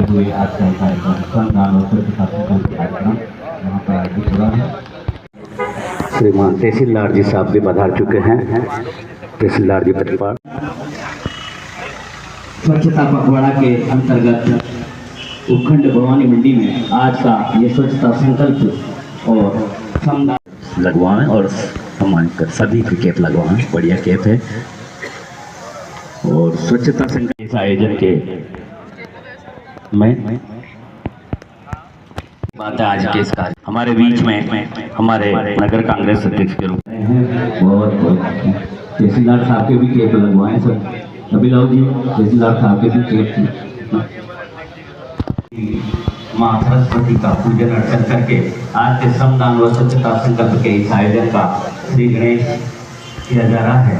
हुए आज का कार्यक्रम श्रमदान और स्वच्छता संकल्प कार्यक्रम वहाँ पर आयोजित हो रहा है। श्रीमान तहसीलदार जी साहब भी पधार चुके हैं। तहसीलदार जी प्रतिपाल स्वच्छता पखवाड़ा के अंतर्गत उपखंड भवानी मंडी में आज का ये स्वच्छता संकल्प और श्रमदान लगवाएं और सम्मानित कर सभी की कैप लगवाएं। बढ़िया कैप है। और स्वच्छता संकल्प इस आयोजन के में बात है आज के इस कार्य हमारे बीच में हमारे नगर कांग्रेस अध्यक्ष के रूप में बहुत तहसीलदार साहब के भी कैप लगवाएं। सभी लोग जी तहसीलदार साहब के भी कैप माँ सरस्वती का पूजन अर्चन करके आज के श्रमदान व स्वच्छता संकल्प के इस आयोजन का श्री गणेश किया जा रहा है।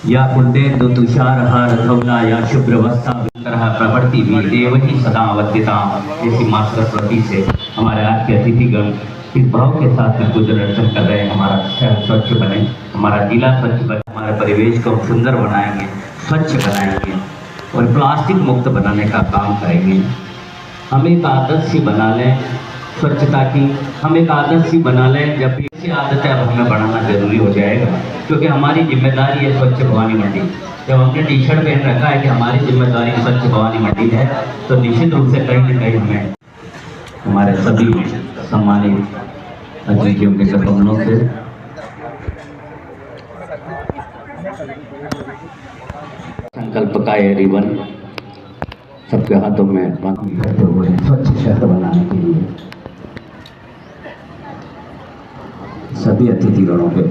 या कुलदेव तुषार हार धवला या शुभ्र वस्ता प्रवृत्ति भी देव ही सदा अवत्यता ऐसी माँ सरस्वती से हमारे आज के अतिथिगण इस भाव के साथ में पूजन अर्चन कर रहे हैं। हमारा शहर स्वच्छ बने, हमारा जिला स्वच्छ बने, हमारे परिवेश को सुंदर बनाएंगे, स्वच्छ बनाएंगे और प्लास्टिक मुक्त बनाने का काम करेंगे। हम एक आदर्श ही बना लें स्वच्छता की, हम एक आदर्श ही बना लें। जब ऐसी आदतें अब हमें बढ़ाना जरूरी हो जाएगा क्योंकि हमारी जिम्मेदारी है स्वच्छ भवानी मंडी। जब हमने टी शर्ट पहन रखा है कि हमारी जिम्मेदारी स्वच्छ भवानी मंडी है तो निश्चित रूप से कहीं न कहीं हमें हमारे सभी सम्मानित अतिथियों के कदमों से संकल्प का ये रिबन सबके हाथों में करते हुए स्वच्छ शहर बनाने के लिए सभी अतिथिगणों के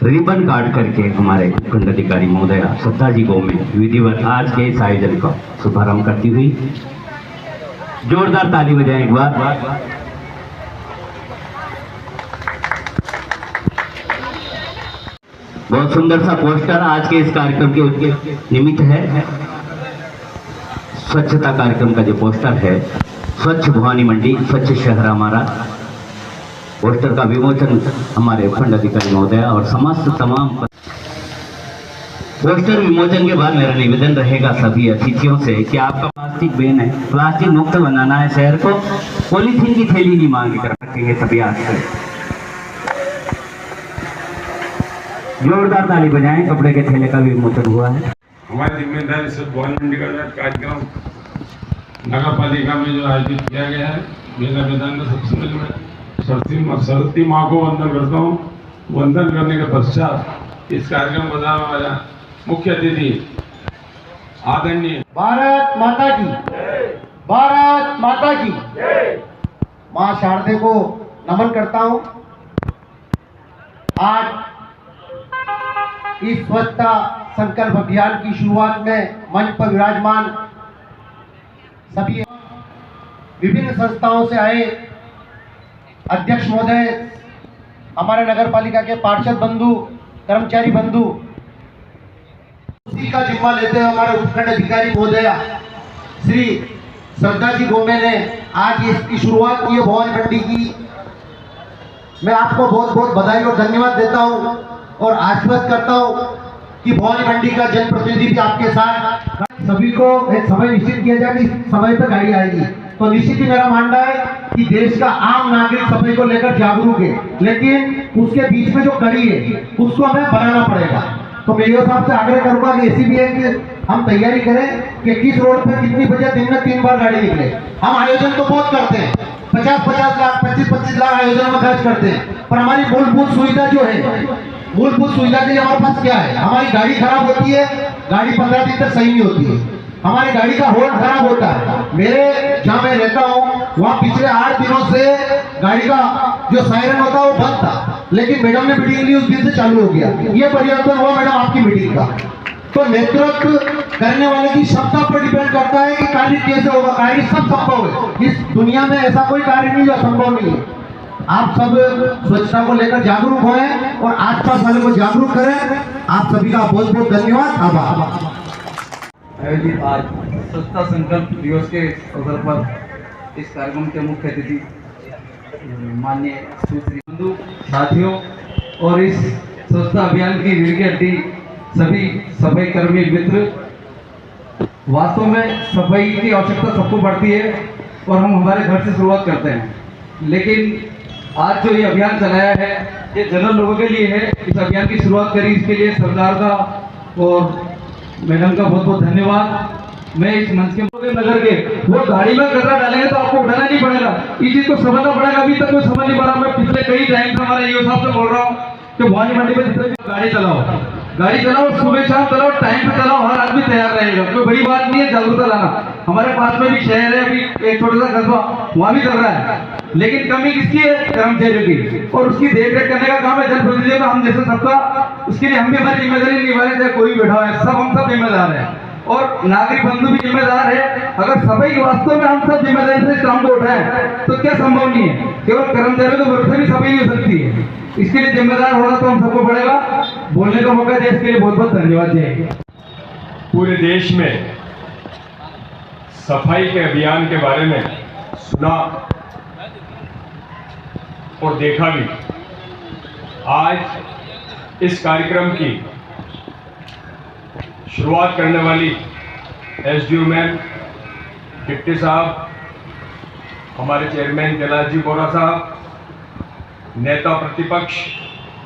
रिबन काट करके हमारे उपखंड अधिकारी महोदय श्रद्धा जी को में विधिवत आज के इस आयोजन का शुभारंभ करती हुई जोरदार ताली बजाएं एक बार। बहुत सुंदर सा पोस्टर आज के इस कार्यक्रम के उनके निमित्त है। स्वच्छता कार्यक्रम का जो पोस्टर है स्वच्छ भवानी मंडी स्वच्छ शहर हमारा, पोस्टर का विमोचन हमारे उपखंड अधिकारी महोदय और समस्त तमाम पोस्टर विमोचन के बाद मेरा निवेदन रहेगा सभी अतिथियों से कि आपका प्लास्टिक बैन है, प्लास्टिक मुक्त बनाना है शहर को। पॉलीथीन की थैली नहीं मांग कर रखेंगे सभी आज से। जोरदार ताली बजाएं। कपड़े के थैले का भी विमोचन हुआ है। हमारी जिम्मेदारी स्वच्छ भवानी मंडी का कार्यक्रम नगर पालिका में जो आयोजित किया गया है, मेरा मैदान में सबसे पहले मैं सरस्वती माँ को वंदन करता हूँ। वंदन करने के पश्चात इस कार्यक्रम को हमारा मुख्य अतिथि आदरणीय भारत माता की, भारत माता की माँ शारदे को नमन करता हूँ। आज इस स्वच्छता संकल्प अभियान की शुरुआत में मंच पर विराजमान सभी विभिन्न संस्थाओं से आए अध्यक्ष महोदय, हमारे नगर पालिका के पार्षद बंधु, कर्मचारी बंधु, उसी का जिम्मा लेते हुए हमारे उपखंड अधिकारी महोदय श्री श्रद्धा जी गोमे ने आज इसकी शुरुआत की है भवानी मंडी की। मैं आपको बहुत बहुत बधाई और धन्यवाद देता हूं और आश्वस्त करता हूं कि भवानी मंडी का जनप्रतिनिधि भी आपके साथ। सभी को एक समय निश्चित किया जाए कि समय पर गाड़ी आएगी, तो निश्चित ही मेरा मानना है कि देश का आम नागरिक सफाई को लेकर जागरूक है, लेकिन उसके बीच में जो कड़ी है उसको हमें बनाना पड़ेगा। तो मैं ये साहब से आग्रह करूंगा कि ऐसी भी है कि हम तैयारी करें कि किस रोड पर कितनी बजे दिन में 3 बार गाड़ी निकले। हम आयोजन तो बहुत करते हैं, 50-50 लाख 25-25 लाख आयोजन में खर्च करते हैं, पर हमारी मूलभूत सुविधा जो है, मूलभूत सुविधा के लिए हमारे पास क्या है? हमारी गाड़ी खराब होती है, गाड़ी 15 दिन तक सही नहीं होती है, हमारी गाड़ी का हॉर्न खराब होता है। मेरे जहाँ मैं रहता हूँ वहाँ पिछले 8 दिनों से गाड़ी का जो सायरन होता है वो बंद था, लेकिन मैडम ने मीटिंग ली, उस दिन से चालू हो गया। ये परिवर्तन हुआ मैडम आपकी मीटिंग का। तो नेतृत्व करने वाले की क्षमता पर डिपेंड करता है कि कार्य कैसे होगा। कार्य सब संभव है, इस दुनिया में ऐसा कोई कार्य नहीं जो असंभव नहीं है। आप सब स्वच्छता को लेकर जागरूक हों और आसपास वाले को जागरूक करें। आप सभी का बहुत बहुत धन्यवाद, आभार। आयोजित आज स्वच्छता संकल्प दिवस के अवसर पर इस कार्यक्रम के मुख्य अतिथि माननीय सुश्री बंधु साथियों और इस स्वच्छता अभियान की रीढ़ की हड्डी सभी सफाई कर्मी मित्र, वास्तव में सफाई की आवश्यकता सबको पड़ती है और हम हमारे घर से शुरुआत करते हैं, लेकिन आज जो ये अभियान चलाया है ये जनरल लोगों के लिए है। इस अभियान की शुरुआत करी, इसके लिए सरकार का और मैडम का बहुत बहुत धन्यवाद। मैं इस मंच के नगर के वो गाड़ी में कचरा डालेंगे तो आपको उठाना नहीं पड़ेगा, इस चीज को समझना पड़ेगा। अभी तक कोई समझ नहीं पा रहा। मैं पिछले कई टाइम से हमारे ईओ साहब से बोल रहा हूँ कि भवानी मंडी में जितने भी गाड़ी चलाओ, सुबह शाम चलाओ, टाइम पे चलाओ, हर आदमी तैयार रहेगा। कोई बड़ी बात नहीं है जागरूकता लाना। हमारे पास में भी शहर है, अभी एक छोटा सा कस्बा वहाँ भी चल रहा है, लेकिन कमी किसकी है? कर्मचारियों की, और उसकी देखरेख करने का काम है जनप्रतिनिधियों का। हम जैसे सबका, उसके लिए हम भी हमारी जिम्मेदारी निभा रहे, चाहे कोई बैठा है, हम सब जिम्मेदार है और नागरिक बंधु भी जिम्मेदार है। अगर सफाई वास्तव में हम सब जिम्मेदारी से इस काम को उठाएं तो क्या संभव नहीं है? केवल कर्मचारियों के भरोसे भी सफाई नहीं हो सकती है। इसके लिए जिम्मेदार होना तो हम सबको पड़ेगा। बोलने का मौका दिया इसके लिए बहुत बहुत धन्यवाद। जय। पूरे देश में सफाई के अभियान के बारे में सुना और देखा भी। आज इस कार्यक्रम की शुरुआत करने वाली एसडीओ मैम, डिप्टी साहब, हमारे चेयरमैन कैलाश जी बोरा साहब, नेता प्रतिपक्ष,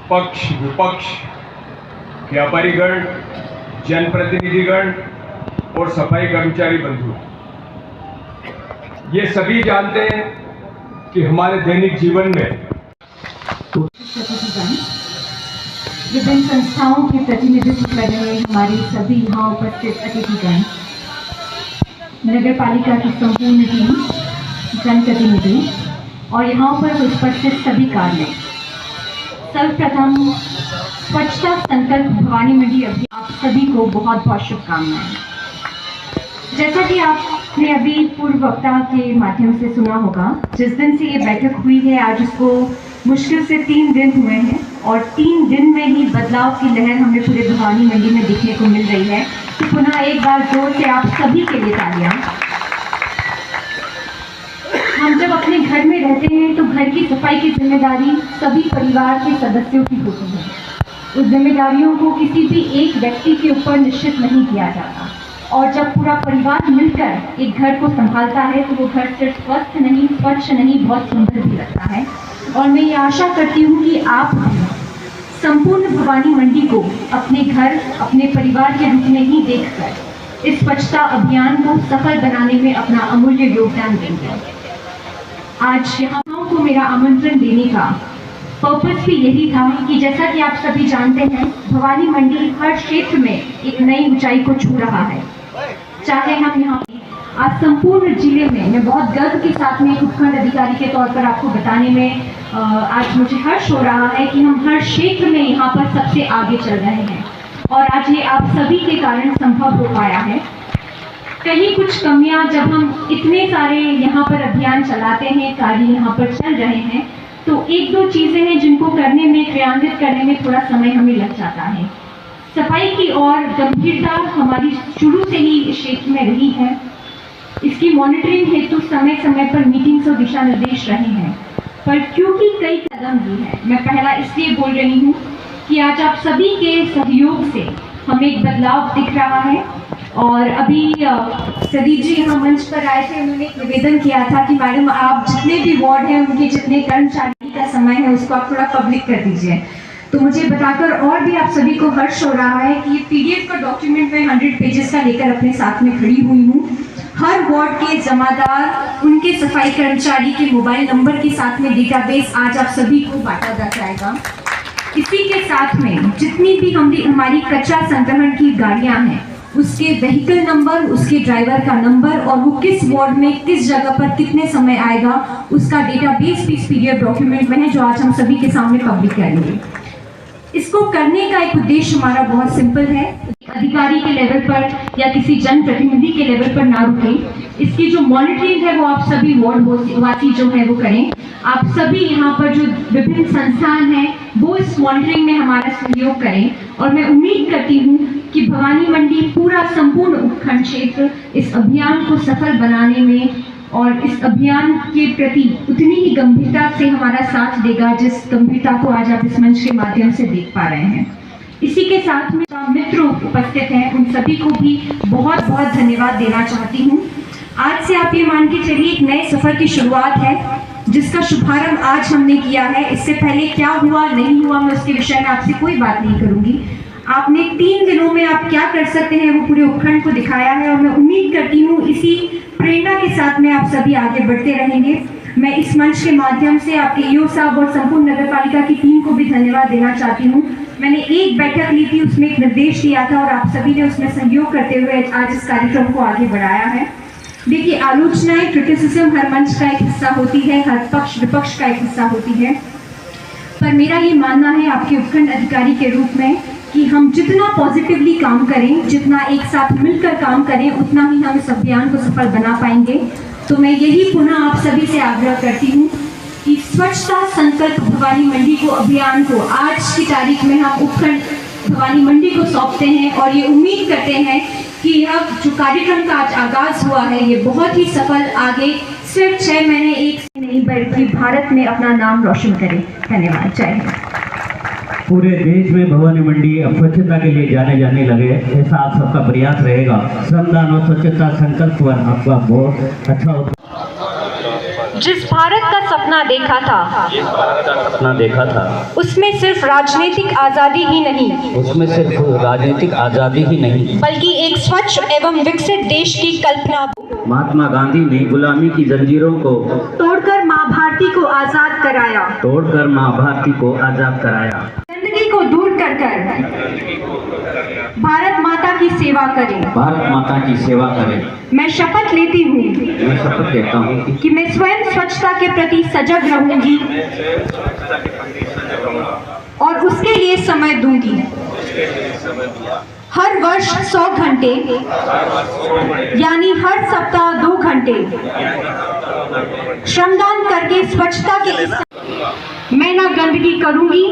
पक्ष विपक्ष, व्यापारीगण, जनप्रतिनिधिगण और सफाई कर्मचारी बंधु, ये सभी जानते हैं कि हमारे दैनिक जीवन में विभिन्न संस्थाओं के प्रतिनिधित्व कर रहे हमारे सभी यहाँ उपस्थित अतिथिगण, नगर पालिका की संपूर्ण टीम, जनप्रतिनिधि और यहाँ पर उपस्थित सभी कार्य, सर्वप्रथम स्वच्छता संकल्प भवानी मंडी अभियान आप सभी को बहुत बहुत शुभकामनाएं। जैसा कि आपने अभी पूर्व वक्ता के माध्यम से सुना होगा, जिस दिन से ये बैठक हुई है आज उसको मुश्किल से 3 दिन हुए हैं और 3 दिन में ही बदलाव की लहर हमें पूरे भवानी मंडी में देखने को मिल रही है। तो पुनः एक बार जोर से आप सभी के लिए तालियां। हम जब अपने घर में रहते हैं तो घर की सफाई की जिम्मेदारी सभी परिवार के सदस्यों की होती है। उस जिम्मेदारियों को किसी भी एक व्यक्ति के ऊपर निश्चित नहीं किया जाता, और जब पूरा परिवार मिलकर एक घर को संभालता है तो वो घर सिर्फ स्वस्थ नहीं, स्वच्छ नहीं, बहुत सुंदर भी लगता है। और मैं ये आशा करती हूँ कि आप संपूर्ण भवानी मंडी को अपने घर, अपने परिवार के रूप में ही देखकर इस स्वच्छता अभियान को सफल बनाने में अपना अमूल्य योगदान देंगे। आज यहाँ को मेरा आमंत्रण देने का पर्पस भी यही था कि जैसा कि आप सभी जानते हैं, भवानी मंडी हर क्षेत्र में एक नई ऊंचाई को छू रहा है। चाहे हम यहाँ आज संपूर्ण जिले में, मैं बहुत गर्व के साथ में उपखंड अधिकारी के तौर पर आपको बताने में आज मुझे हर्ष हो रहा है कि हम हर क्षेत्र में यहाँ पर सबसे आगे चल रहे हैं और आज ये आप सभी के कारण संभव हो पाया है। कहीं कुछ कमियां, जब हम इतने सारे यहाँ पर अभियान चलाते हैं, कार्य यहाँ पर चल रहे हैं, तो 1-2 चीज़ें हैं जिनको करने में, क्रियान्वित करने में थोड़ा समय हमें लग जाता है। सफाई की और गंभीरता हमारी शुरू से ही इस क्षेत्र में रही है। इसकी मॉनिटरिंग हेतु समय समय पर मीटिंग्स और दिशा निर्देश रहे हैं, पर क्योंकि कई कदम लिए हैं, मैं पहला इसलिए बोल रही हूँ कि आज आप सभी के सहयोग से हमें एक बदलाव दिख रहा है। और अभी सदीप जी यहाँ मंच पर आए थे, उन्होंने एक निवेदन किया था कि मैडम आप जितने भी वार्ड हैं उनके जितने कर्मचारी का समय है उसको आप थोड़ा पब्लिक कर दीजिए। तो मुझे बताकर और भी आप सभी को हर्ष हो रहा है कि ये PDF का डॉक्यूमेंट मैं 100 पेजेस का लेकर अपने साथ में खड़ी हुई हूँ। हर वार्ड के जमादार, उनके सफाई कर्मचारी के मोबाइल नंबर के साथ में डेटाबेस आज आप सभी को बांटा जा जाएगा। इसी के साथ में जितनी भी हमारी कचरा संग्रहण की गाड़ियाँ हैं उसके व्हीकल नंबर, उसके ड्राइवर का नंबर और वो किस वार्ड में किस जगह पर कितने समय आएगा उसका डेटाबेस भी इस PDF डॉक्यूमेंट में है, जो आज हम सभी के सामने पब्लिक करेंगे। इसको करने का एक उद्देश्य हमारा बहुत सिंपल है, अधिकारी के लेवल पर या किसी जनप्रतिनिधि के लेवल पर ना रुके। इसकी जो मॉनिटरिंग है वो आप सभी वार्ड वासी जो है वो करें। आप सभी यहाँ पर जो विभिन्न संस्थान हैं वो इस मॉनिटरिंग में हमारा सहयोग करें। और मैं उम्मीद करती हूँ कि भवानी मंडी पूरा संपूर्ण उपखंड क्षेत्र इस अभियान को सफल बनाने में और इस अभियान के प्रति उतनी ही गंभीरता से हमारा साथ देगा जिस गंभीरता को आज आप इस मंच के माध्यम से देख पा रहे हैं। इसी के साथ में मित्र उपस्थित हैं, उन सभी को भी बहुत बहुत धन्यवाद देना चाहती हूँ। आज से आप ये मान के चलिए एक नए सफर की शुरुआत है जिसका शुभारंभ आज हमने किया है। इससे पहले क्या हुआ नहीं हुआ मैं उसके विषय में आपसे कोई बात नहीं करूंगी। आपने 3 दिनों में आप क्या कर सकते हैं वो पूरे उपखंड को दिखाया है और मैं उम्मीद करती हूँ इसी प्रेरणा के साथ में आप सभी आगे बढ़ते रहेंगे। मैं इस मंच के माध्यम से आपके ईओ साहब और संपूर्ण नगर पालिका की टीम को भी धन्यवाद देना चाहती हूँ। मैंने एक बैठक ली थी, उसमें एक निर्देश दिया था और आप सभी ने उसमें सहयोग करते हुए आज इस कार्यक्रम को आगे बढ़ाया है। देखिए, आलोचनाएं, क्रिटिसिज्म हर मंच का एक हिस्सा होती है, हर पक्ष विपक्ष का एक हिस्सा होती है, पर मेरा ये मानना है आपके उपखंड अधिकारी के रूप में कि हम जितना पॉजिटिवली काम करें, जितना एक साथ मिलकर काम करें, उतना ही हम इस अभियान को सफल बना पाएंगे। तो मैं यही पुनः आप सभी से आग्रह करती हूँ कि स्वच्छता संकल्प भवानी मंडी को अभियान को आज की तारीख में हम उपखंड भवानी मंडी को सौंपते हैं और ये उम्मीद करते हैं कि यह जो कार्यक्रम का आज आगाज हुआ है ये बहुत ही सफल आगे सिर्फ 6 महीने एक से नहीं बल्कि भारत में अपना नाम रोशन करे। धन्यवाद। जय हिंद। पूरे देश में भवानी मंडी अब स्वच्छता के लिए जाने लगे, ऐसा आप सबका प्रयास रहेगा। श्रमदान और स्वच्छता संकल्प पर आपका बहुत अच्छा जिस भारत का सपना देखा था उसमें सिर्फ राजनीतिक आजादी ही नहीं बल्कि एक स्वच्छ एवं विकसित देश की कल्पना। महात्मा गांधी ने गुलामी की जंजीरों को तोड़कर माँ भारती को आजाद कराया। गंदगी को दूर कर भारत माता की सेवा करें। मैं शपथ लेता हूँ कि मैं स्वयं स्वच्छता के प्रति सजग रहूंगी और उसके लिए समय दूंगी। हर वर्ष 100 घंटे यानी हर सप्ताह 2 घंटे श्रमदान करके स्वच्छता के मैं ना गंदगी करूंगी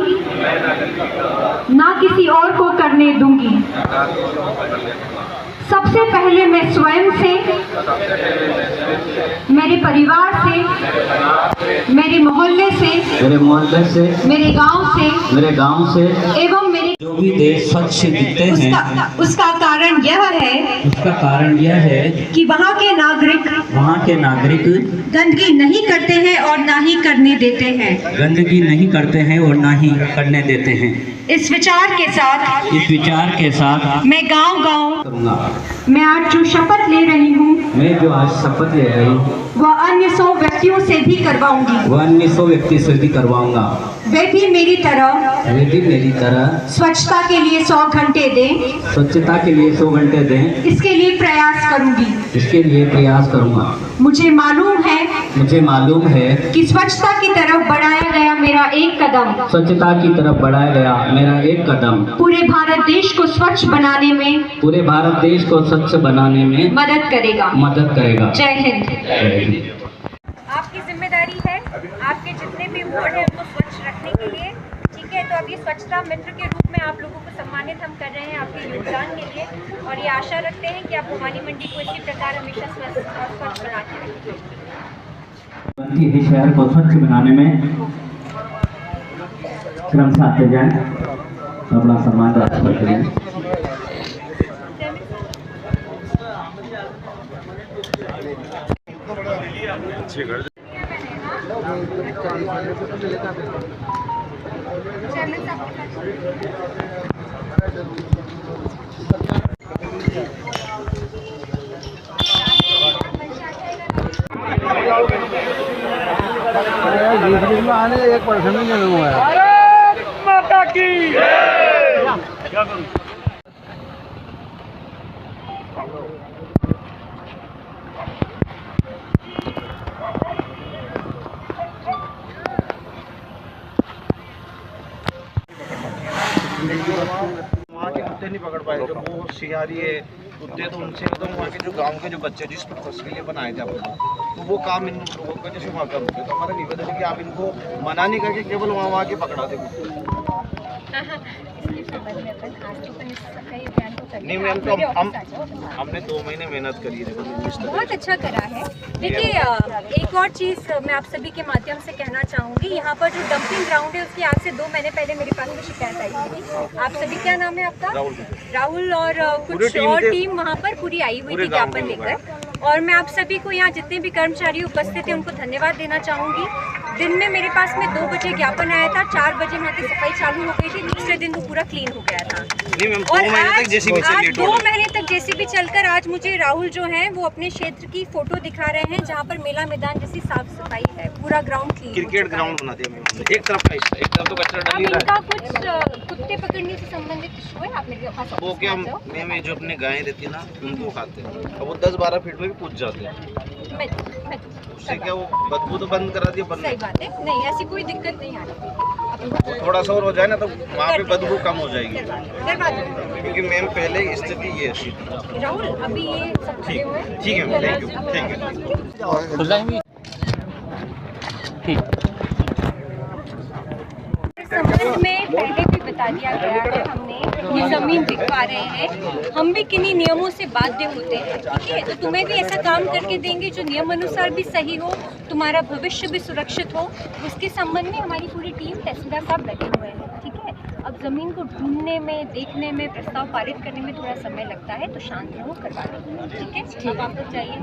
ना किसी और को करने दूंगी। सबसे पहले मैं स्वयं से, मेरे परिवार से, मेरे मोहल्ले से, मेरे गांव से एवं मेरे जो भी देश स्वच्छ दिखते हैं उसका कारण यह है कि वहाँ के नागरिक गंदगी नहीं करते हैं और ना ही करने देते हैं। इस विचार के साथ मैं गांव मैं आज जो शपथ ले रही हूँ वह अन्य 100 व्यक्तियों से भी करवाऊंगा। वे भी मेरी तरह स्वच्छता के लिए 100 घंटे दें। इसके लिए प्रयास करूंगा। मुझे मालूम है कि स्वच्छता की तरफ बढ़ाया गया मेरा एक कदम पूरे भारत देश को स्वच्छ बनाने में मदद करेगा। जय हिंद। आपकी जिम्मेदारी है आपके जितने भी वार्ड है उनको स्वच्छ रखने के लिए, ठीक है। तो अब ये स्वच्छता मित्र के रूप में आप लोगों को सम्मानित हम कर रहे हैं आपके योगदान के लिए और ये आशा रखते हैं कि आप भवानी मंडी को इसी प्रकार हमेशा स्वच्छ बनाते रहेंगे। शहर को स्वच्छ बनाने में क्रम से आते जाएं, अपना सम्मान करते जाएं। आने 1% नहीं हुआ है। भारत माता की क्या करूं? वहाँ के कुत्ते नहीं पकड़ पाए, जो मोर शिकारी है कुत्ते, तो उनसे एकदम वहाँ के जो गांव के जो बच्चे जिस पर्पस के लिए बनाए थे अपने, तो वो काम इन लोगों का जैसे वहाँ कर रुके। तो हमारा निवेदन है कि आप इनको मना नहीं करके केवल वहाँ के पकड़ा दे कुत्ते। इसके संबंध में अपन आज तो अपन इस सफाई अभियान को करने नहीं मैम, तो हमने 2 महीने मेहनत करी है, बहुत अच्छा करा है। देखिए एक और चीज़ मैं आप सभी के माध्यम से कहना चाहूँगी, यहाँ पर जो डंपिंग ग्राउंड है उसकी आज से 2 महीने पहले मेरे पास में शिकायत आई थी। आप सभी, क्या नाम है आपका? राहुल। और कुछ और टीम वहाँ पर पूरी आई हुई थी ज्ञापन लेकर, और मैं आप सभी को यहाँ जितने भी कर्मचारी उपस्थित हैं उनको धन्यवाद देना चाहूँगी। दिन में मेरे पास में 2 बजे ज्ञापन आया था, 4 बजे वहाँ की सफाई चालू हो गई थी, दूसरे दिन वो पूरा क्लीन हो गया था। और आज 2 महीने तक जेसीबी चलकर आज मुझे राहुल जो है वो अपने क्षेत्र की फोटो दिखा रहे हैं जहाँ पर मेला मैदान जैसी साफ सफाई है, पूरा ग्राउंड क्लीन, क्रिकेट ग्राउंड बना दिया मैंने, एक तरफ तो कचरा डाल रहा है। इनका कुछ कुत्ते पकड़ने से संबंधित इशू है, आप मेरे पास वो क्या मैं जो अपने गायें रहती है ना उनको खाते हैं, अब वो 10-12 फीट में भी कूद जाते हैं, उससे क्या वो बदबू तो बंद करा दिया। सही बात है, नहीं ऐसी कोई दिक्कत नहीं आ रही, थोड़ा सा और हो जाए ना तो वहाँ पे बदबू कम हो जाएगी, क्योंकि मैम पहले स्थिति ये ऐसी थी। राहुल अभी ये सब ठीक है, थैंक यू। संबंध में पहले भी बता दिया गया है हमने कि जमीन बिकवा रहे हैं, हम भी किन्हीं नियमों से बाध्य होते हैं, ठीक है? तो तुम्हें भी ऐसा काम करके देंगे जो नियम अनुसार भी सही हो, तुम्हारा भविष्य भी सुरक्षित हो। उसके संबंध में हमारी पूरी टीम तहसीलदार साहब लगे हुए हैं, ठीक है? अब ज़मीन को ढूंढने में, देखने में, प्रस्ताव पारित करने में थोड़ा समय लगता है, तो शांत रहो, करवा देंगे, ठीक है? अब आप लोग चाहिए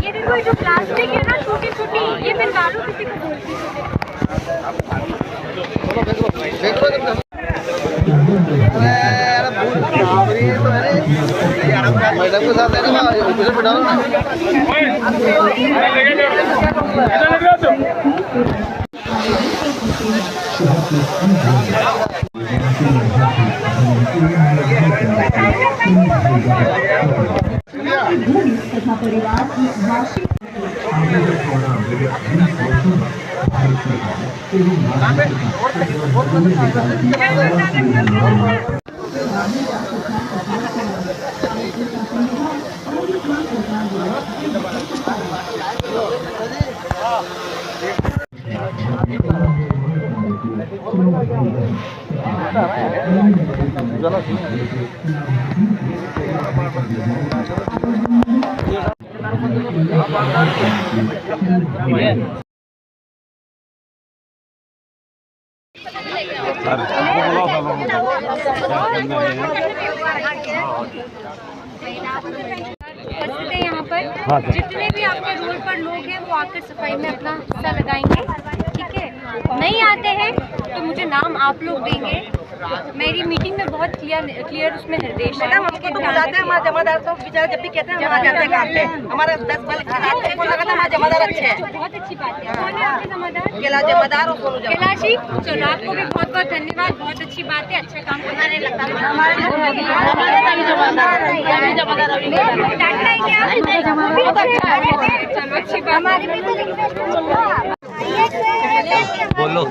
ये देखो, जो प्लास्टिक है ना छोटी छोटी, ये मैं डालू किसी को बोलती हूँ। मैडम के साथ परिवार की वार्षिक यहाँ पर जितने भी आपके रोड पर लोग हैं वो आकर सफाई में अपना हिस्सा लगाएंगे, ठीक है? नहीं आते हैं तो मुझे नाम आप लोग देंगे। मेरी मीटिंग में बहुत क्लियर उसमें निर्देश है। हमको तो बुलाते हैं, हमारे जमादार तो बेचारे जब भी कहते हैं हम आ जाते हैं काम पे। हमारा 10 साल को लगा था हमारे जमादार अच्छे हैं। बहुत अच्छी बात है। कौन है आपके जमादार? कैलाश जमादार और सोनू जमादार। कैलाश जी, चलो आपको भी बहुत बहुत धन्यवाद, बहुत अच्छी बात है, अच्छा काम करने लगता है। चलो अच्छी बात, बोलो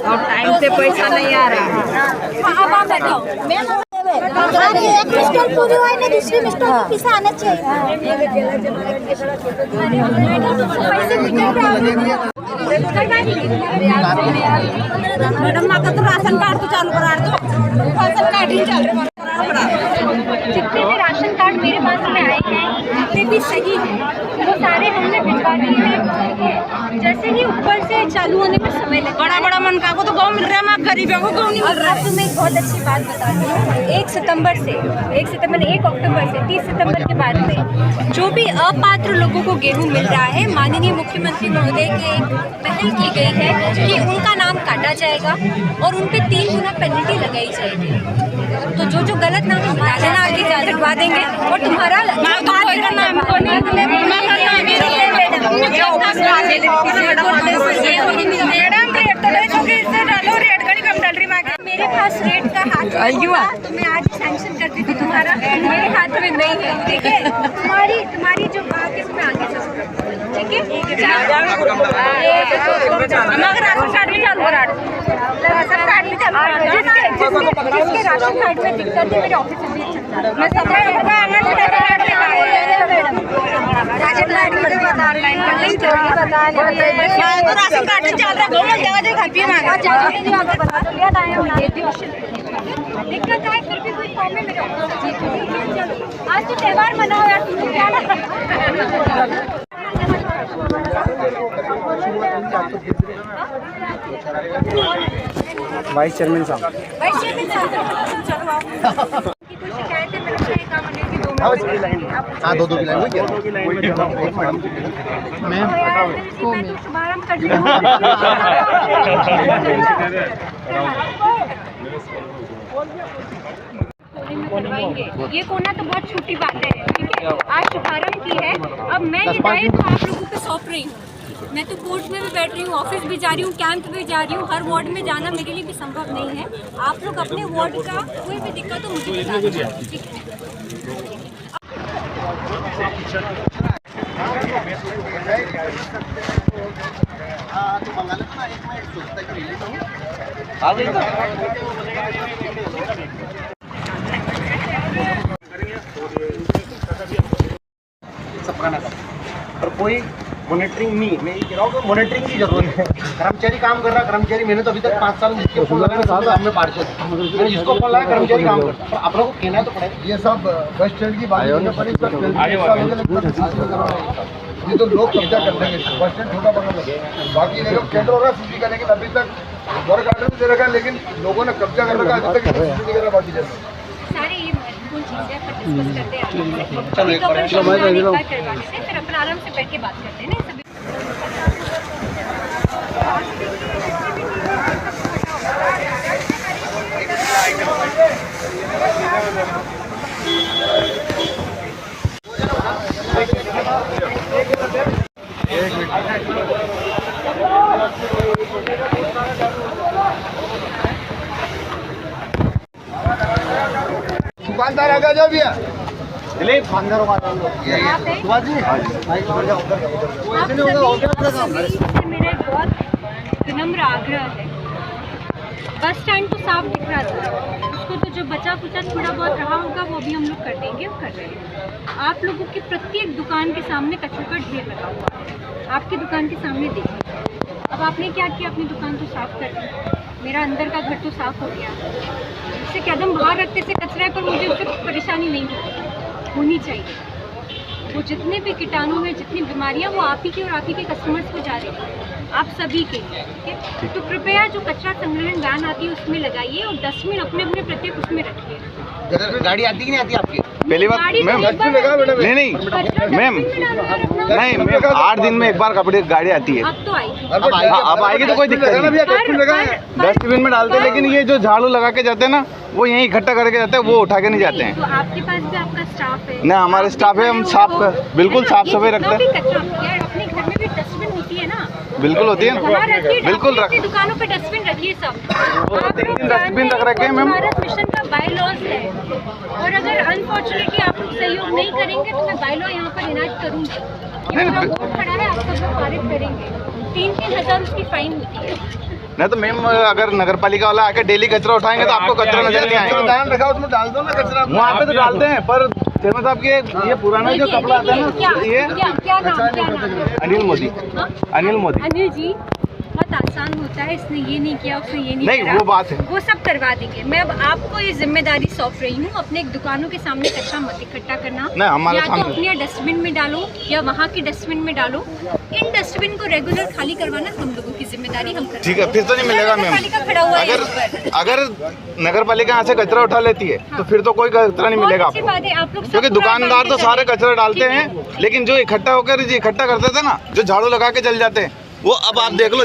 और टाइम से पैसा नहीं आ रहा। अब आप बताओ। एक मिस्टर पूरी हुई ना, दूसरी मिस्टर को पैसा आना चाहिए। मैडम माका तो राशन कार्ड तो चालू करा दो, राशन कार्ड ही चालू करा। जितने भी राशन कार्ड मेरे पास में आए हैं, जितने भी सही हैं, वो सारे हमने भिजवा दिए हैं। जैसे ही ऊपर से चालू होने में समय लगता है। बड़ा मन का को तो गाँव मिल रहा है, मैं गरीबों को गाँव नहीं मिल रहा। अब तुम्हें एक बहुत अच्छी बात बता दूँ, 1 सितंबर से 1 अक्टूबर से 30 सितंबर के बाद में जो भी अपात्र लोगों को गेहूं मिल रहा है, माननीय मुख्यमंत्री महोदय की एक पहल की गई है कि उनका नाम काटा जाएगा और उन पे 3 गुना पेनल्टी लगाई जाएगी। तो जो गलत नाम हटा देना, आगे लगवा देंगे और तुम्हारा मेरे पास रेट का हाथ हुआ तो मैं आज सैंक्शन कर दी थी, तुम्हारा मेरे हाथ में नहीं है, ठीक है? तुम्हारी जो बात है उसमें आगे चलो, ठीक है? राशन कार्ड भी चालू करा, राशन कार्ड भी चालू करा। जिसके राशन कार्ड में दिक्कत है मेरे ऑफिस में भी चलता है। मैं सब राशन कार्ड चल रहा गवर्नमेंट जगह जगह खाती है दिक्कत आए फिर भी कोई काम है मेरे आज तो त्योहार मनाओ यार तुम क्या ना वाइस चेयरमैन साहब कोई शिकायत है मेरे को एक काम करने की 2 मिनट हाँ 2 की लाइन मैं शुभारंभ कर दिया करवाएंगे ये कोना तो बहुत छोटी बात है ठीक है आज शुभारंभ की है अब मैं ये दायित्व आप लोगों पे सौंप रही हूँ मैं तो कोर्ट में भी बैठ रही हूँ ऑफिस भी जा रही हूँ कैंप भी जा रही हूँ हर वार्ड में जाना मेरे लिए भी संभव नहीं है आप लोग अपने वार्ड का कोई भी दिक्कत हो मुझे बता दीजिए ठीक है और कोई मॉनिटरिंग नहीं, मैं ये कह रहा हूँ कि मॉनिटरिंग की जरूरत है। कर्मचारी काम कर रहा है, कर्मचारी मैंने तो अभी तक 5 साल जिसको फोन लगाया हमने पार्षद जिसको फोन लगाया कर्मचारी काम करता है, आप लोगों को कहना तो पड़ेगा। ये सब बस स्टैंड की बात है, ये तो लोग कब्जा कर लेंगे, बस स्टैंड छोटा बना लगे बाकी देखो केंद्र हो रहा है का, लेकिन अभी तक वर्क ऑर्डर भी दे रखा है लेकिन लोगों ने कब्जा कर रखा है अभी तक बाकी जगह। सारी ये महत्वपूर्ण चीजें अपन डिस्कस करते हैं फिर अपन आराम से बैठ के बात करते हैं ना सभी दुकानदार आगे जाओ भैया दुकानदारों मेरा बहुत विनम्र आग्रह है बस स्टैंड तो साफ दिख रहा था उसको तो जो बचा कुचा थोड़ा बहुत रहा होगा वो भी हम लोग कर देंगे और कर रहे हैं आप लोगों की प्रत्येक दुकान के सामने कचरे का ढेर लगा हुआ है आपकी दुकान के सामने देखिए अब आपने क्या किया अपनी दुकान तो साफ कर दी मेरा अंदर का घर तो साफ हो गया उससे कदम बाहर रखते से कचरा है पर मुझे उससे परेशानी नहीं होनी चाहिए वो जितने भी कीटाणु हैं जितनी बीमारियां वो आप ही के और आप ही के कस्टमर्स को जा रही है आप सभी के लिए ठीक है तो कृपया जो कचरा संग्रहण वैन आती है उसमें लगाइए और डस्टबिन अपने अपने प्रत्येक उसमें रखिए गाड़ी आती कि नहीं आती आपकी पहली बात मैम नहीं मैम नहीं मैम 8 दिन में एक बार कपड़े गाड़ी आती है अब तो आएगी अब आएगी तो कोई दिक्कत नहीं डस्टबिन में डालते हैं लेकिन ये जो झाड़ू लगा के जाते हैं ना वो यहीं इकट्ठा करके जाते हैं वो उठा के नहीं जाते हैं तो आपके पास भी आपका स्टाफ है ना हमारे स्टाफ है हम साफ बिल्कुल साफ सफाई रखते हैं अपने घर में भी डस्टबिन होती है ना बिल्कुल होती है ना बिल्कुल रख दुकानों पे डस्टबिन रखिए सब डस्टबिन रख रखे हैं मैम भारत मिशन का बाय लॉज है और अगर अनफॉर्चुनेटली आप लोग सहयोग नहीं करेंगे तो मैं बाय लॉ यहाँ पर इनायत करूँगी ये मेरा वोट खड़ा है आप सब लोग पारित करेंगे 3-3 हज़ार उसकी फाइन होती है नहीं तो मैम अगर नगर पालिका वाला आके डेली कचरा उठाएंगे तो आपको कचरा नजर नहीं आएगा रखा उसमें डाल दो ना कचरा वहाँ पे तो डालते हैं पर चेयरमैन साहब के ये पुराना जो कपड़ा आता है ना ये क्या नाम अनिल मोदी अनिल मोदी अनिल जी बहुत आसान होता है इसने ये नहीं किया उसने ये नहीं नहीं वो बात है वो सब करवा देंगे मैं अब आपको ये जिम्मेदारी सौंप रही हूँ अपने दुकानों के सामने कचरा मत इकट्ठा करना या तो अपने डस्टबिन में डालो या वहाँ के डस्टबिन में डालो इन डस्टबिन को रेगुलर खाली करवाना हम लोगों की जिम्मेदारी हम करेंगे ठीक है फिर तो नहीं मिलेगा मैम अगर नगर पालिका यहाँ से कचरा उठा लेती है तो फिर तो कोई कचरा नहीं मिलेगा आपको क्योंकि दुकानदार तो सारे कचरा डालते हैं लेकिन जो इकट्ठा होकर इकट्ठा करते थे ना जो झाड़ू लगा के चल जाते हैं वो अब आप देख लो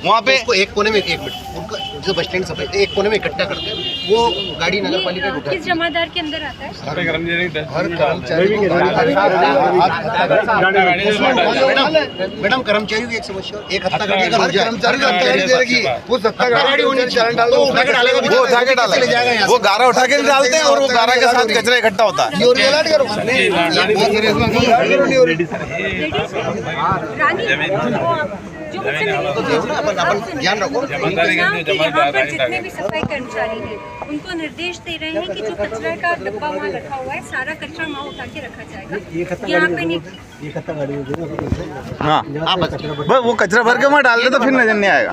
वहाँ पे एक कोने में 1 मिनट उनका जो बस स्टैंड सफाई एक कोने में इकट्ठा करते हैं वो गाड़ी नगर पालिका किस जमादार के अंदर आता है मैडम कर्मचारी की एक समस्या एक हफ्ता कर्मचारी वो 70 गाड़ी होनी चाहिए डाल दो वो उठा के डालेगा वो गारा उठा के डालते हैं और वो गारा के साथ कचरा इकट्ठा होता है रानी जो मुझसे ध्यान रखो। यहाँ पर जितने भी सफाई कर्मचारी हैं उनको निर्देश दे रहे हैं कि जो कचरा का डब्बा वहाँ रखा हुआ है सारा कचरा वहाँ उठा के रखा जाएगा। यहाँ पे नहीं हाँ वो कचरा भर के वहाँ डाल दे तो फिर नजर नहीं आएगा।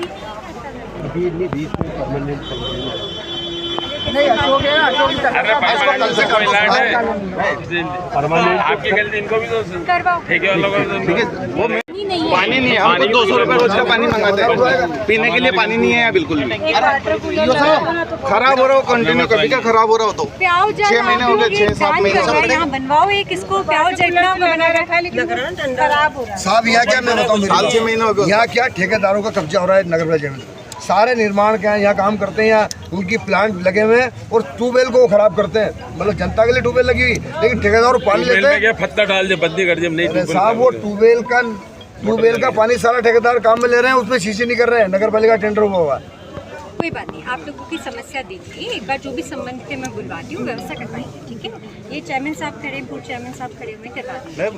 आपकी गलती इनको भी करवाओ। पानी नहीं है, हम तो 200 रुपये रोज का पानी मंगाते हैं, पीने के लिए पानी नहीं है बिल्कुल भी। खराब हो रहा हो कंटिन्यू, कभी का खराब हो रहा हो तो 6 महीने हो गए, 6-7 महीने यहाँ बनवाओ एक इसको प्याव जगना बना रखा है लेकिन खराब हो रहा है। साहब यहाँ क्या मैं बताऊँ, 6 महीने हो गए। यहाँ क्या ठेकेदारों का कब्जा हो रहा है नगर पालिका में। सारे निर्माण क्या यहाँ काम करते हैं, यहाँ उनकी प्लांट लगे हुए हैं और ट्यूबवेल को वो खराब करते हैं। मतलब जनता के लिए ट्यूबवेल लगी हुई, लेकिन ठेकेदार पानी लेते हैं, पत्ता डाल दे बंदी कर दे। साहब वो ट्यूबवेल का पानी सारा ठेकेदार काम में ले रहे हैं, उसमें शीशी नहीं कर रहे हैं। नगर पालिका टेंडर हुआ हुआ है। कोई बात नहीं, आप लोगों की समस्या देखिए, एक बार जो भी संबंधित है मैं बुलवाती हूँ, व्यवस्था करवाएंगे, ठीक है। ये चेयरमैन साहब खड़े, पूर्व चेयरमैन साहब खड़े हुए करवा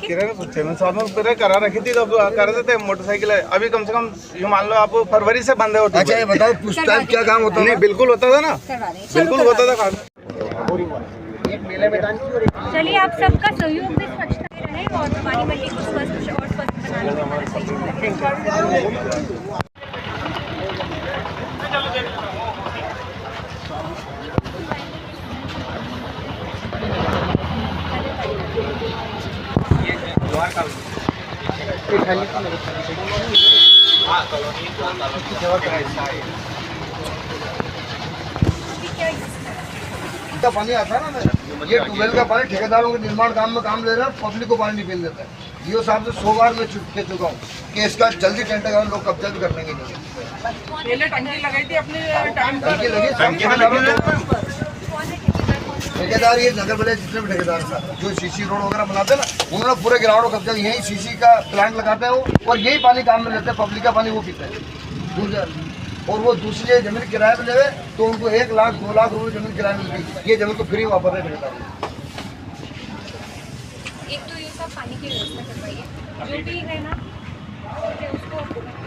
चेयरमैन साहब ने करा रखी थी तो कर रहे थे मोटरसाइकिल। अभी कम से कम ये मान लो आप फरवरी से बंद है। अच्छा ये बताओ उस टाइम क्या काम होता है? नहीं बिल्कुल होता था ना, बिल्कुल होता था काम। चलिए आप सबका सहयोग भी स्वच्छता रहे और भवानी मंडी को स्वस्थ और स्वस्थ बनाने में हमारा सहयोग करें। पानी आता है ना, ये ट्यूबवेल का पानी ठेकेदारों के निर्माण काम में काम ले रहे हैं, पब्लिक को पानी नहीं पीने देता है। जियो साहब से 100 बार मैं कह चुका हूँ कि इसका जल्दी टेंडर करो, लोग कब्जा भी कर लेंगे। टंकी लगाई थी अपने टंकी लगी ठेकेदार, ये नगर पालिका जितने भी ठेकेदार साहब जो सीसी रोड वगैरह बनाते हैं ना, उन्होंने पूरे ग्राउंड को कब्जा, यही सीसी का प्लांट लगाते हैं वो, और यही पानी काम में लेते हैं, पब्लिक का पानी वो पीते हैं। और वो दूसरी जमीन किराए पे लेवे तो उनको 1 लाख 2 लाख रुपए जमीन किराए में मिलती, ये जमीन को फ्री वापस है ठेकेदार। एक तो ये सब पानी की व्यवस्था करवाइए, जो भी है ना उसको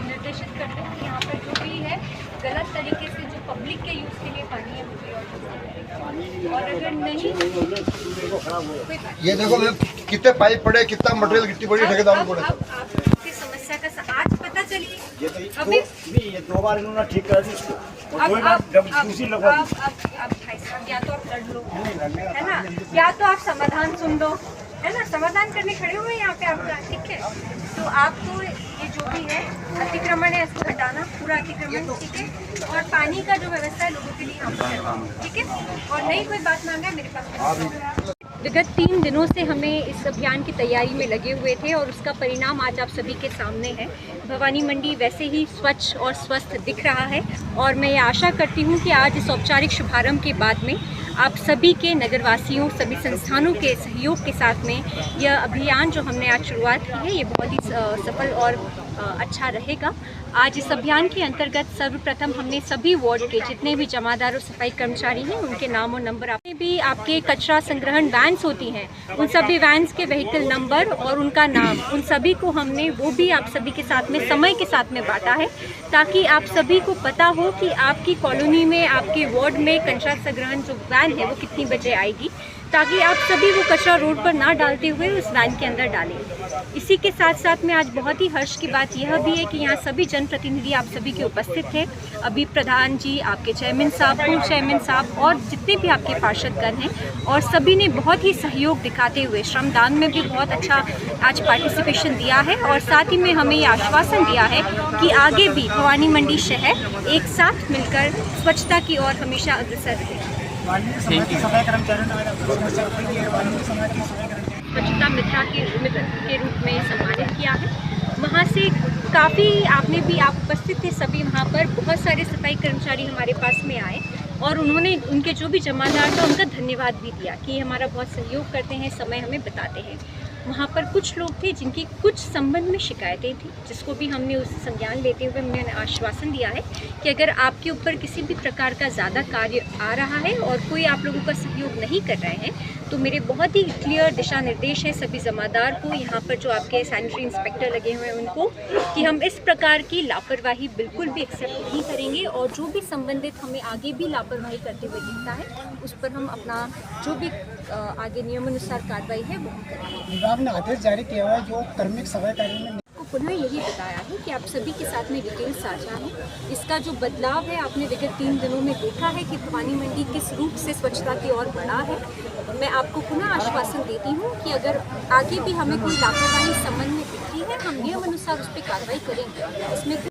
निर्देशित करते हैं। यहाँ पर जो भी है गलत तरीके से जो पब्लिक के यूज़ के लिए पानी है और अगर नहीं ये देखो मैं कितने पाइप पड़े, कितना मटेरियल गिट्टी पड़ी ठेकेदारों को। आपकी समस्या का आज पता चली, अभी ये 2 बार इन्होंने ठीक कर दी इसको। अब भाई साहब या तो आप लड़ लो, है ना, या तो आप समाधान सुन लो, है ना, समाधान करने खड़े हुए हैं यहाँ पे आपका, ठीक है। तो आपको ये जो भी है अतिक्रमण है इसको हटाना, पूरा अतिक्रमण, ठीक है। और पानी का जो व्यवस्था है लोगों के लिए यहाँ पर, ठीक है। और नहीं कोई बात मांगा मेरे पास। विगत 3 दिनों से हमें इस अभियान की तैयारी में लगे हुए थे और उसका परिणाम आज आप सभी के सामने है। भवानी मंडी वैसे ही स्वच्छ और स्वस्थ दिख रहा है और मैं ये आशा करती हूँ कि आज इस औपचारिक शुभारंभ के बाद में आप सभी के नगरवासियों, सभी संस्थानों के सहयोग के साथ में यह अभियान जो हमने आज शुरुआत की है ये बहुत ही सफल और अच्छा रहेगा। आज इस अभियान के अंतर्गत सर्वप्रथम हमने सभी वार्ड के जितने भी जमादार और सफाई कर्मचारी हैं उनके नाम और नंबर, आपने भी आपके कचरा संग्रहण वैन्स होती हैं उन सभी वैन्स के व्हीकल नंबर और उनका नाम, उन सभी को हमने वो भी आप सभी के साथ में समय के साथ में बांटा है ताकि आप सभी को पता हो कि आपकी कॉलोनी में, आपके वार्ड में कचरा संग्रहण जो वैन है वो कितनी बजे आएगी, ताकि आप सभी वो कचरा रोड पर ना डालते हुए उस वैन के अंदर डालें। इसी के साथ साथ में आज बहुत ही हर्ष की बात यह भी है कि यहाँ सभी जनप्रतिनिधि आप सभी के उपस्थित थे। अभी प्रधान जी, आपके चेयरमैन साहब, पूर्व चेयरमैन साहब और जितने भी आपके पार्षदगण हैं और सभी ने बहुत ही सहयोग दिखाते हुए श्रमदान में भी बहुत अच्छा आज पार्टिसिपेशन दिया है और साथ ही में हमें ये आश्वासन दिया है कि आगे भी भवानी मंडी शहर एक साथ मिलकर स्वच्छता की ओर हमेशा अग्रसर रहेगा। स्वच्छता मित्र के रूप में सम्मानित किया है। वहाँ से काफ़ी आपने भी आप उपस्थित थे सभी, वहाँ पर बहुत सारे सफाई कर्मचारी हमारे पास में आए और उन्होंने उनके जो भी जमादार था उनका धन्यवाद भी दिया कि हमारा बहुत सहयोग करते हैं, समय हमें बताते हैं। वहाँ पर कुछ लोग थे जिनकी कुछ संबंध में शिकायतें थी, जिसको भी हमने उस संज्ञान लेते हुए हमने आश्वासन दिया है कि अगर आपके ऊपर किसी भी प्रकार का ज़्यादा कार्य आ रहा है और कोई आप लोगों का सहयोग नहीं कर रहे हैं, तो मेरे बहुत ही क्लियर दिशा निर्देश है सभी जमादार को, यहाँ पर जो आपके सैनिटरी इंस्पेक्टर लगे हुए हैं उनको, कि हम इस प्रकार की लापरवाही बिल्कुल भी एक्सेप्ट नहीं करेंगे और जो भी संबंधित हमें आगे भी लापरवाही करते हुए दिखता है उस पर हम अपना जो भी आगे नियमानुसार कार्रवाई है वो करेंगे। विभाग ने आदेश जारी किया हुआ है जो कार्मिक सफाई कार्य में को पुनः यही बताया है कि आप सभी के साथ में डिटेल साझा है। इसका जो बदलाव है आपने विगत 3 दिनों में देखा है कि भवानी मंडी किस रूप से स्वच्छता की ओर बढ़ा है। मैं आपको पुनः आश्वासन देती हूँ कि अगर आगे भी हमें कोई लापरवाही संबंध में दिखती है हम नियम अनुसार उस पर कार्रवाई करेंगे। इसमें